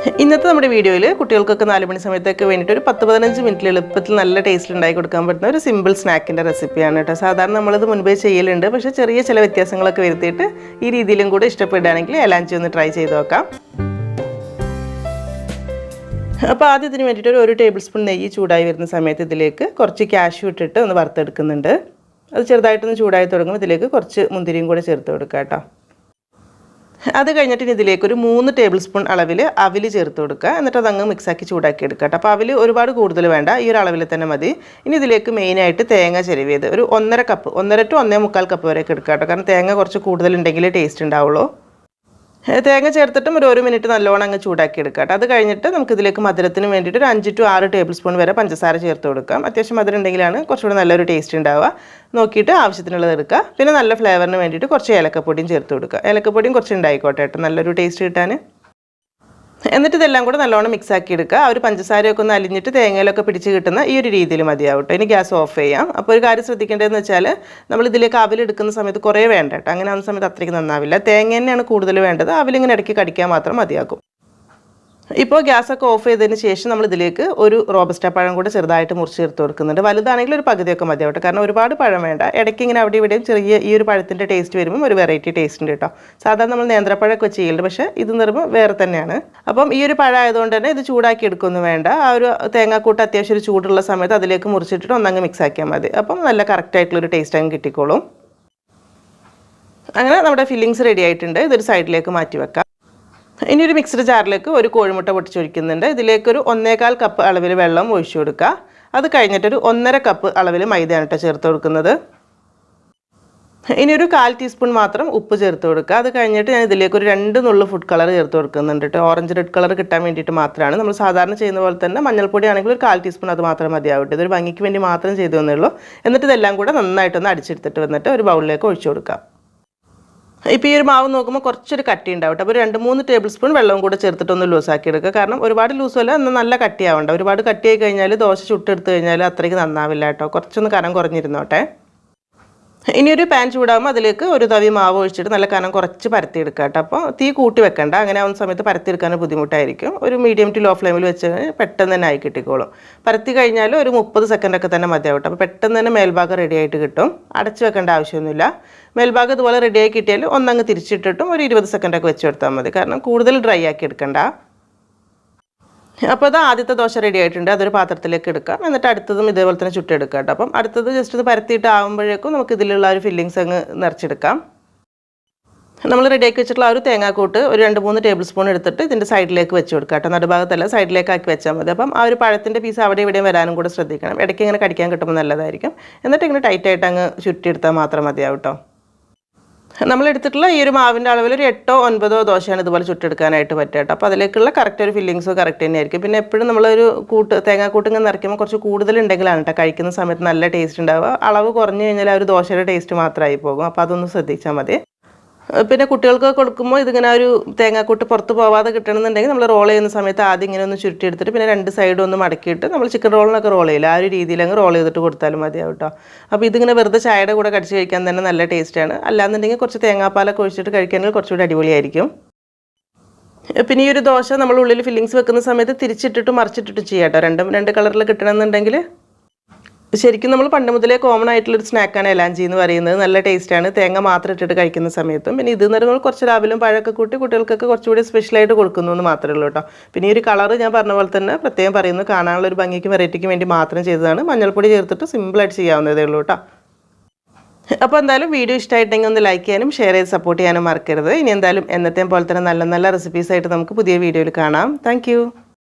ഇന്നത്തെ നമ്മുടെ വീഡിയോയിൽ കുട്ടികൾക്കൊക്കെ 4 മണി സമയത്തൊക്കെ വേണ്ടിയിട്ട് ഒരു 10-15 മിനിറ്റിൽ എളുപ്പത്തിൽ നല്ല ടേസ്റ്റിൽ ഉണ്ടാക്കി കൊടുക്കാൻ പറ്റുന്ന ഒരു സിമ്പിൾ സ്നാക്കിൻ്റെ റെസിപ്പിയാണ് കേട്ടോ. സാധാരണ നമ്മളിത് മുൻപേ ചെയ്യലുണ്ട്, പക്ഷേ ചെറിയ ചില വ്യത്യാസങ്ങളൊക്കെ വരുത്തിയിട്ട് ഈ രീതിയിലും കൂടെ ഇഷ്ടപ്പെടുകയാണെങ്കിൽ എലാഞ്ചി ഒന്ന് ട്രൈ ചെയ്ത് നോക്കാം. അപ്പോൾ ആദ്യം ഇതിന് വേണ്ടിയിട്ട് ഒരു ടേബിൾ സ്പൂൺ നെയ്യ് ചൂടായി വരുന്ന സമയത്ത് ഇതിലേക്ക് കുറച്ച് കാഷ്യൂ ഇട്ടിട്ട് ഒന്ന് വറുത്തെടുക്കുന്നുണ്ട്. അത് ചെറുതായിട്ടൊന്ന് ചൂടായി തുടങ്ങുമ്പോൾ ഇതിലേക്ക് കുറച്ച് മുന്തിരിയും കൂടെ ചേർത്ത് കൊടുക്കുക കേട്ടോ. അത് കഴിഞ്ഞിട്ട് ഇതിലേക്ക് ഒരു 3 ടേബിൾ സ്പൂൺ അളവിൽ അവിൽ ചേർത്ത് കൊടുക്കുക. എന്നിട്ട് അതങ്ങ് മിക്സാക്കി ചൂടാക്കി എടുക്കുക കേട്ടോ. അപ്പോൾ അവിൽ ഒരുപാട് കൂടുതൽ വേണ്ട, ഈ ഒരു അളവിൽ തന്നെ മതി. ഇനി ഇതിലേക്ക് മെയിനായിട്ട് തേങ്ങ ചിരവിയത് ഒരു 1.5 കപ്പ്, 1.5 to 1.25 കപ്പ് വരെയൊക്കെ എടുക്കുക കേട്ടോ. കാരണം തേങ്ങ കുറച്ച് കൂടുതലുണ്ടെങ്കിലേ ടേസ്റ്റ് ഉണ്ടാവുള്ളൂ. തേങ്ങ ചേർത്തിട്ടും ഒരു 1 മിനിറ്റ് നല്ലോണം അങ്ങ് ചൂടാക്കി എടുക്കുക കേട്ടോ. അത് കഴിഞ്ഞിട്ട് നമുക്കിതിലേക്ക് മധുരത്തിന് വേണ്ടിയിട്ട് ഒരു 5 to 6 ടേബിൾ സ്പൂൺ വരെ പഞ്ചസാര ചേർത്ത് കൊടുക്കാം. അത്യാവശ്യം മധുരം ഉണ്ടെങ്കിലാണ് കുറച്ചുകൂടി നല്ലൊരു ടേസ്റ്റ് ഉണ്ടാവുക. നോക്കിയിട്ട് ആവശ്യത്തിനുള്ളത് എടുക്കുക. പിന്നെ നല്ല ഫ്ലേവറിന് വേണ്ടിയിട്ട് കുറച്ച് ഏലക്കപ്പൊടിയും ചേർത്ത് കൊടുക്കുക. ഏലക്കപ്പൊടിയും കുറച്ച് ഉണ്ടായിക്കോട്ടെ കേട്ടോ, നല്ലൊരു ടേസ്റ്റ് കിട്ടാൻ. എന്നിട്ട് ഇതെല്ലാം കൂടെ നല്ലോണം മിക്സ് ആക്കി എടുക്കുക. ആ ഒരു പഞ്ചസാരയൊക്കെ ഒന്ന് അലിഞ്ഞിട്ട് തേങ്ങയിലൊക്കെ പിടിച്ച് കിട്ടുന്ന ഈ ഒരു രീതിയിൽ മതിയാവും കേട്ടോ. ഇനി ഗ്യാസ് ഓഫ് ചെയ്യാം. അപ്പോൾ ഒരു കാര്യം ശ്രദ്ധിക്കേണ്ടതെന്ന് വെച്ചാൽ നമ്മൾ ഇതിലേക്ക് അവിലെടുക്കുന്ന സമയത്ത് കുറേ വേണ്ട കേട്ടോ. അങ്ങനെ ആവുന്ന സമയത്ത് അത്രയ്ക്ക് നന്നാവില്ല. തേങ്ങ തന്നെയാണ് കൂടുതൽ വേണ്ടത്. അവിലിങ്ങനെ ഇടയ്ക്ക് കടിക്കാൻ മാത്രം മതിയാക്കും. ഇപ്പോൾ ഗ്യാസൊക്കെ ഓഫ് ചെയ്തതിന് ശേഷം നമ്മൾ ഇതിലേക്ക് ഒരു റോബസ്റ്റ പഴം കൂടെ ചെറുതായിട്ട് മുറിച്ച് ചേർത്ത് കൊടുക്കുന്നുണ്ട്. വലുതാണെങ്കിൽ ഒരു പകുതിയൊക്കെ മതിയാവട്ടെ, കാരണം ഒരുപാട് പഴം വേണ്ട. ഇടയ്ക്ക് ഇങ്ങനെ അവിടെ ഇവിടെയും ചെറിയ ഈ ഒരു പഴത്തിൻ്റെ ടേസ്റ്റ് വരുമ്പോൾ ഒരു വെറൈറ്റി ടേസ്റ്റ് ഉണ്ട് കേട്ടോ. സാധാരണ നമ്മൾ നേന്ത്രപ്പഴമൊക്കെ വെച്ച് ചെയ്യുന്നുണ്ട്, പക്ഷേ ഇത് നിറുമ്പോൾ വേറെ തന്നെയാണ്. അപ്പം ഈ ഒരു പഴം ആയതുകൊണ്ട് തന്നെ ഇത് ചൂടാക്കി എടുക്കൊന്നും വേണ്ട. ആ ഒരു തേങ്ങാക്കൂട്ട് അത്യാവശ്യം ഒരു ചൂടുള്ള സമയത്ത് അതിലേക്ക് മുറിച്ചിട്ടിട്ട് ഒന്നങ്ങ് മിക്സ് ആക്കിയാൽ മതി. അപ്പം നല്ല കറക്റ്റായിട്ടുള്ളൊരു ടേസ്റ്റ് അങ്ങ് കിട്ടിക്കോളും. അങ്ങനെ നമ്മുടെ ഫില്ലിങ്സ് റെഡി ആയിട്ടുണ്ട്. ഇതൊരു സൈഡിലേക്ക് മാറ്റി വെക്കാം. ഇനി ഒരു മിക്സഡ് ജാറിലേക്ക് ഒരു കോഴിമുട്ട പൊട്ടിച്ചൊഴിക്കുന്നുണ്ട്. ഇതിലേക്കൊരു 1.25 കപ്പ് അളവിൽ വെള്ളം ഒഴിച്ചു കൊടുക്കുക. അത് കഴിഞ്ഞിട്ടൊരു 1.5 കപ്പ് അളവിൽ മൈദയാണ് കേട്ടോ ചേർത്ത് കൊടുക്കുന്നത്. ഇനി ഒരു 1/4 ടീസ്പൂൺ മാത്രം ഉപ്പ് ചേർത്ത് കൊടുക്കുക. അത് കഴിഞ്ഞിട്ട് ഞാൻ ഇതിലേക്ക് ഒരു 2 നുള്ളു ഫുഡ് കളർ ചേർത്ത് കൊടുക്കുന്നുണ്ട് കേട്ടോ. ഓറഞ്ച് റെഡ് കളർ കിട്ടാൻ വേണ്ടിയിട്ട് മാത്രമാണ്. നമ്മൾ സാധാരണ ചെയ്യുന്ന പോലെ തന്നെ മഞ്ഞൾപ്പൊടി ആണെങ്കിൽ ഒരു 1/4 ടീസ്പൂൺ അത് മാത്രം മതിയാവട്ടെ. ഇതൊരു ഭംഗിക്ക് വേണ്ടി മാത്രം ചെയ്തു തന്നേ ഉള്ളൂ. എന്നിട്ട് ഇതെല്ലാം കൂടെ നന്നായിട്ടൊന്ന് അടിച്ചെടുത്തിട്ട് വന്നിട്ട് ഒരു ബൗളിലേക്ക് ഒഴിച്ചു കൊടുക്കാം. ഇപ്പോൾ ഈ ഒരു മാവ് നോക്കുമ്പോൾ കുറച്ചൊരു കട്ടി ഉണ്ടാവട്ടെ. അപ്പോൾ 2-3 ടേബിൾ സ്പൂൺ വെള്ളവും കൂടെ ചേർത്തിട്ടൊന്ന് ലൂസാക്കി എടുക്കുക. കാരണം ഒരുപാട് ലൂസല്ല, എന്നാൽ നല്ല കട്ടിയാവണ്ട. ഒരുപാട് കട്ടിയായി കഴിഞ്ഞാൽ ദോശ ചുട്ടെടുത്ത് കഴിഞ്ഞാൽ അത്രയ്ക്ക് നന്നാവില്ല കേട്ടോ. കുറച്ചൊന്ന് കനം കുറഞ്ഞിരുന്നോട്ടെ. ഇനി ഒരു പാൻ ചൂടാകുമ്പോൾ അതിലേക്ക് ഒരു തവി മാവ് ഒഴിച്ചിട്ട് നല്ല കനം കുറച്ച് പരത്തിയെടുക്കുക കേട്ടോ. അപ്പോൾ തീ കൂട്ടി വെക്കണ്ട, അങ്ങനെ ആവുന്ന സമയത്ത് പരത്തിയെടുക്കാൻ ബുദ്ധിമുട്ടായിരിക്കും. ഒരു മീഡിയം ടു ലോ ഫ്ലെയിമിൽ വെച്ച് പെട്ടെന്ന് തന്നെ ആയി കിട്ടിക്കോളും. പരത്തി കഴിഞ്ഞാൽ ഒരു 30 സെക്കൻഡൊക്കെ തന്നെ മതിയാവട്ടെ. അപ്പോൾ പെട്ടെന്ന് തന്നെ മേൽഭാഗം റെഡി ആയിട്ട് കിട്ടും. അടച്ചു വെക്കേണ്ട ആവശ്യമൊന്നുമില്ല. മേൽഭാഗം ഇതുപോലെ റെഡിയായി കിട്ടിയാൽ ഒന്നങ്ങ് തിരിച്ചിട്ടിട്ടും ഒരു 20 സെക്കൻഡൊക്കെ വെച്ച് കൊടുത്താൽ മതി. കാരണം കൂടുതൽ ഡ്രൈ ആക്കി എടുക്കണ്ട. അപ്പോൾ അത് ആദ്യത്തെ ദോശ റെഡി ആയിട്ടുണ്ട്. അതൊരു പാത്രത്തിലേക്ക് എടുക്കാം. എന്നിട്ട് അടുത്തതും ഇതേപോലെ തന്നെ ചുട്ടെടുക്കാം കേട്ടോ. അപ്പം അടുത്തത് ജസ്റ്റ് ഇത് പരത്തിയിട്ട് ആകുമ്പോഴേക്കും നമുക്ക് ഇതിലുള്ള ഒരു ഫില്ലിങ്സ് അങ്ങ് നിറച്ചെടുക്കാം. നമ്മൾ റെഡിയാക്കി വെച്ചിട്ടുള്ള ആ ഒരു തേങ്ങാക്കൂട്ട് ഒരു 2-3 ടേബിൾ സ്പൂൺ എടുത്തിട്ട് ഇതിൻ്റെ സൈഡിലേക്ക് വെച്ച് കൊടുക്കുക കേട്ടോ. നടുഭാഗത്തല്ല, സൈഡിലേക്ക് ആക്കി വെച്ചാൽ മതി. അപ്പം ആ ഒരു പഴത്തിൻ്റെ പീസ് അവിടെ ഇവിടെയും വരാനും കൂടെ ശ്രദ്ധിക്കണം. ഇടയ്ക്ക് ഇങ്ങനെ കടിക്കാൻ കിട്ടുമ്പോൾ നല്ലതായിരിക്കും. എന്നിട്ട് ഇങ്ങനെ ടൈറ്റായിട്ട് അങ്ങ് ചുറ്റിയെടുത്താൽ മാത്രം മതിയാവും കേട്ടോ. നമ്മൾ എടുത്തിട്ടുള്ള ഈ ഒരു മാവിൻ്റെ അളവിൽ ഒരു 8-9 ദോശയാണ് ഇതുപോലെ ചുട്ടെടുക്കാനായിട്ട് പറ്റുക കേട്ടോ. അപ്പോൾ അതിലേക്കുള്ള കറക്റ്റ് ഒരു ഫില്ലിങ്സോ കറക്റ്റ് തന്നെയായിരിക്കും. പിന്നെ എപ്പോഴും നമ്മളൊരു തേങ്ങാക്കൂട്ട് ഇങ്ങനെ നിറയ്ക്കുമ്പോൾ കുറച്ച് കൂടുതലുണ്ടെങ്കിലാണ് കേട്ടോ കഴിക്കുന്ന സമയത്ത് നല്ല ടേസ്റ്റ് ഉണ്ടാവുക. അളവ് കുറഞ്ഞു കഴിഞ്ഞാൽ ആ ഒരു ദോശയുടെ ടേസ്റ്റ് മാത്രമായി പോകും. അപ്പോൾ അതൊന്ന് ശ്രദ്ധിച്ചാൽ മതി. പിന്നെ കുട്ടികൾക്ക് കൊടുക്കുമ്പോൾ ഇതിങ്ങനെ ഒരു തേങ്ങാക്കൂട്ട് പുറത്ത് പോവാതെ കിട്ടണമെന്നുണ്ടെങ്കിൽ നമ്മൾ റോൾ ചെയ്യുന്ന സമയത്ത് ആദ്യം ഇങ്ങനെ ഒന്ന് ചുരുട്ടിയെടുത്തിട്ട് പിന്നെ 2 സൈഡും ഒന്ന് മടക്കിയിട്ട് നമ്മൾ ചിക്കൻ റോളിനൊക്കെ റോൾ ചെയ്യില്ല, ആ ഒരു രീതിയിൽ അങ്ങ് റോൾ ചെയ്തിട്ട് കൊടുത്താലും മതിയാവും കേട്ടോ. അപ്പോൾ ഇതിങ്ങനെ വെറുതെ ചായയുടെ കൂടെ കടിച്ച് കഴിക്കാൻ തന്നെ നല്ല ടേസ്റ്റാണ്. അല്ലാന്നുണ്ടെങ്കിൽ കുറച്ച് തേങ്ങാപ്പാലൊക്കെ ഒഴിച്ചിട്ട് കഴിക്കാനെങ്കിൽ കുറച്ചുകൂടി അടിപൊളിയായിരിക്കും. പിന്നെ ഈ ഒരു ദോശ നമ്മൾ ഉള്ളിൽ ഫില്ലിങ്സ് വെക്കുന്ന സമയത്ത് തിരിച്ചിട്ടിട്ട് മറിച്ചിട്ടിട്ട് ചെയ്യാം കേട്ടോ. 2 കളറിൽ കിട്ടണമെന്നുണ്ടെങ്കിൽ. ശരിക്കും നമ്മൾ പണ്ട് മുതലേ കോമൺ ആയിട്ടുള്ളൊരു സ്നാക്കാണ് എലാഞ്ചി എന്ന് പറയുന്നത്. നല്ല ടേസ്റ്റാണ് തേങ്ങ മാത്രം ഇട്ടിട്ട് കഴിക്കുന്ന സമയത്തും. പിന്നെ ഇത് നമ്മൾ കുറച്ച് രാവിലും പഴമൊക്കെ കൂട്ടി കുട്ടികൾക്കൊക്കെ കുറച്ചുകൂടി സ്പെഷ്യലായിട്ട് കൊടുക്കുന്നു എന്ന് മാത്രമേ ഉള്ളൂ കേട്ടോ. പിന്നെ ഈ ഒരു കളർ ഞാൻ പറഞ്ഞ പോലെ തന്നെ പ്രത്യേകം പറയുന്നു, കാണാനുള്ള ഒരു ഭംഗിക്കും വെറൈറ്റിക്കും വേണ്ടി മാത്രം ചെയ്തതാണ്. മഞ്ഞൾപ്പൊടി ചേർത്തിട്ട് സിമ്പിളായിട്ട് ചെയ്യാവുന്നതേ ഉള്ളൂ കേട്ടോ. അപ്പോൾ എന്തായാലും വീഡിയോ ഇഷ്ടമായിട്ടെങ്കിൽ ഒന്ന് ലൈക്ക് ചെയ്യാനും ഷെയർ ചെയ്ത് സപ്പോർട്ട് ചെയ്യാനും മറക്കരുത്. ഇനി എന്തായാലും എന്നത്തെയും പോലെ തന്നെ നല്ല നല്ല റെസിപ്പീസായിട്ട് നമുക്ക് പുതിയ വീഡിയോയിൽ കാണാം. താങ്ക്